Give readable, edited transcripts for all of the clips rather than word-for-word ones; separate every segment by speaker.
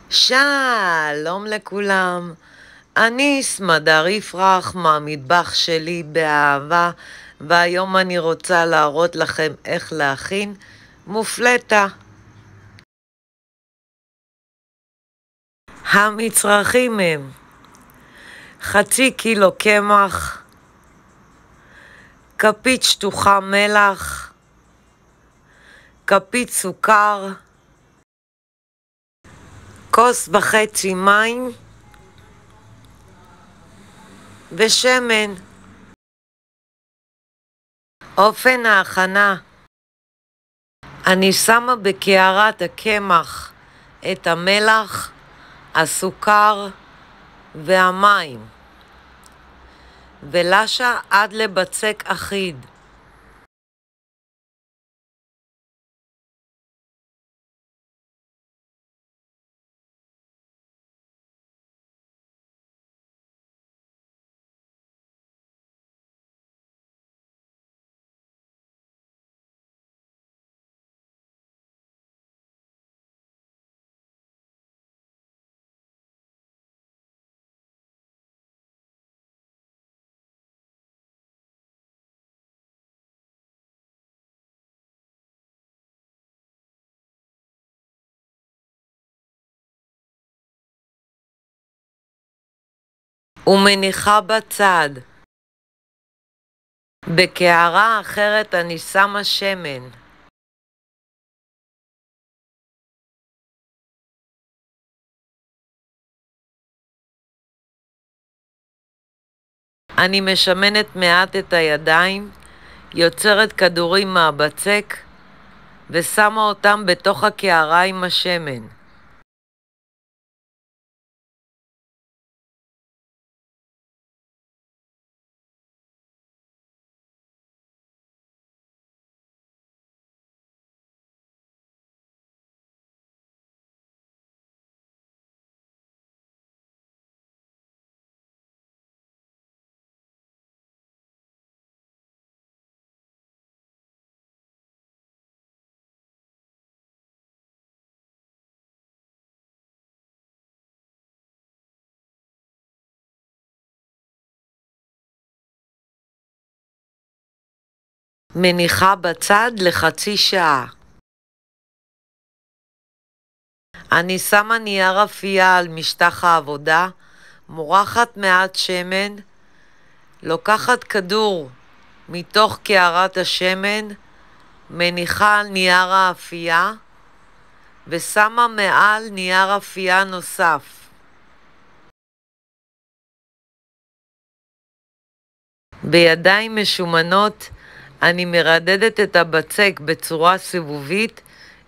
Speaker 1: שלום לכולם, אני סמדר יפרח מהמטבח שלי באהבה, והיום אני רוצה להראות לכם איך להכין מופלטה. המצרכים הם חצי קילו קמח, כפית שטוחה מלח, כפית סוכר, כוס וחצי מים ושמן. אופן ההכנה: אני שמה בקערת הקמח את המלח, הסוכר והמים, ולשה עד לבצק אחיד. ומניחה בצד. בקערה אחרת אני שמה שמן. אני משמנת מעט את הידיים, יוצרת כדורים מהבצק ושמה אותם בתוך הקערה עם השמן. מניחה בצד לחצי שעה. אני שמה נייר אפייה על משטח העבודה, מורחת מעט שמן, לוקחת כדור מתוך קערת השמן, מניחה על נייר האפייה ושמה מעל נייר אפייה נוסף. בידיים משומנות אני מרדדת את הבצק בצורה סיבובית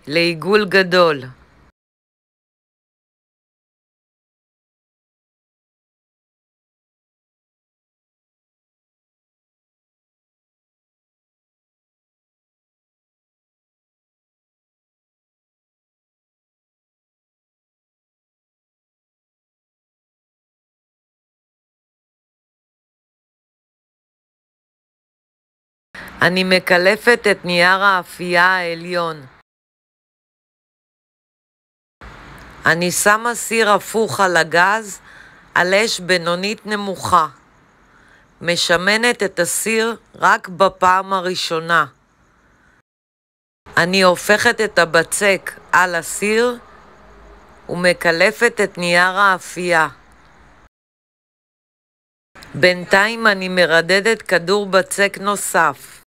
Speaker 1: לעיגול גדול. אני מקלפת את נייר האפייה העליון. אני שמה סיר הפוך על הגז על אש בינונית נמוכה. משמנת את הסיר רק בפעם הראשונה. אני הופכת את הבצק על הסיר ומקלפת את נייר האפייה. בינתיים אני מרדדת כדור בצק נוסף.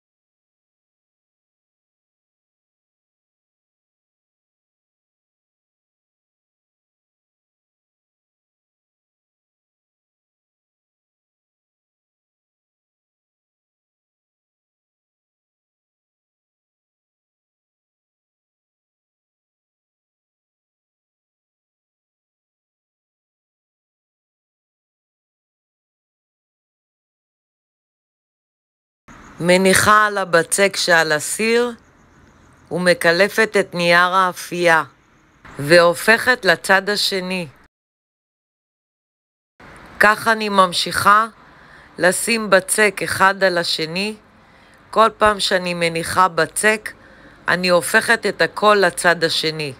Speaker 1: מניחה על הבצק שעל הסיר ומקלפת את נייר האפייה והופכת לצד השני. כך אני ממשיכה לשים בצק אחד על השני. כל פעם שאני מניחה בצק אני הופכת את הכל לצד השני.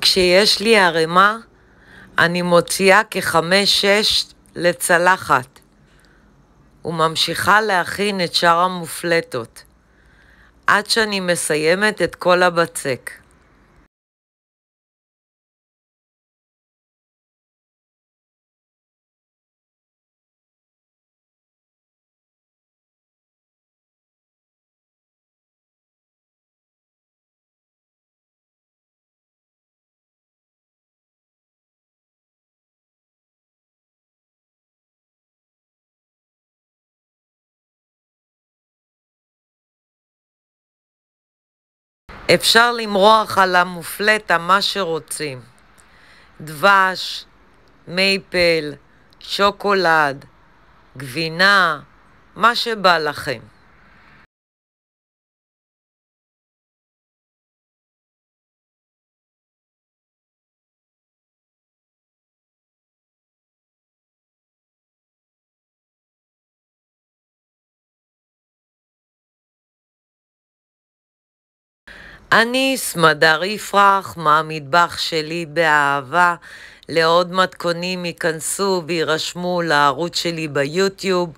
Speaker 1: כשיש לי ערימה, אני מוציאה כ5-6 לצלחת, וממשיכה להכין את שאר המופלטות, עד שאני מסיימת את כל הבצק. אפשר למרוח על המופלטה מה שרוצים. דבש, מייפל, שוקולד, גבינה, מה שבא לכם. אני סמדר יפרח מהמטבח שלי באהבה. לעוד מתכונים ייכנסו וירשמו לערוץ שלי ביוטיוב.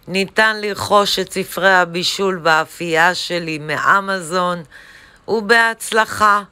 Speaker 1: ניתן לרכוש את ספרי הבישול והאפייה שלי מאמזון, ובהצלחה.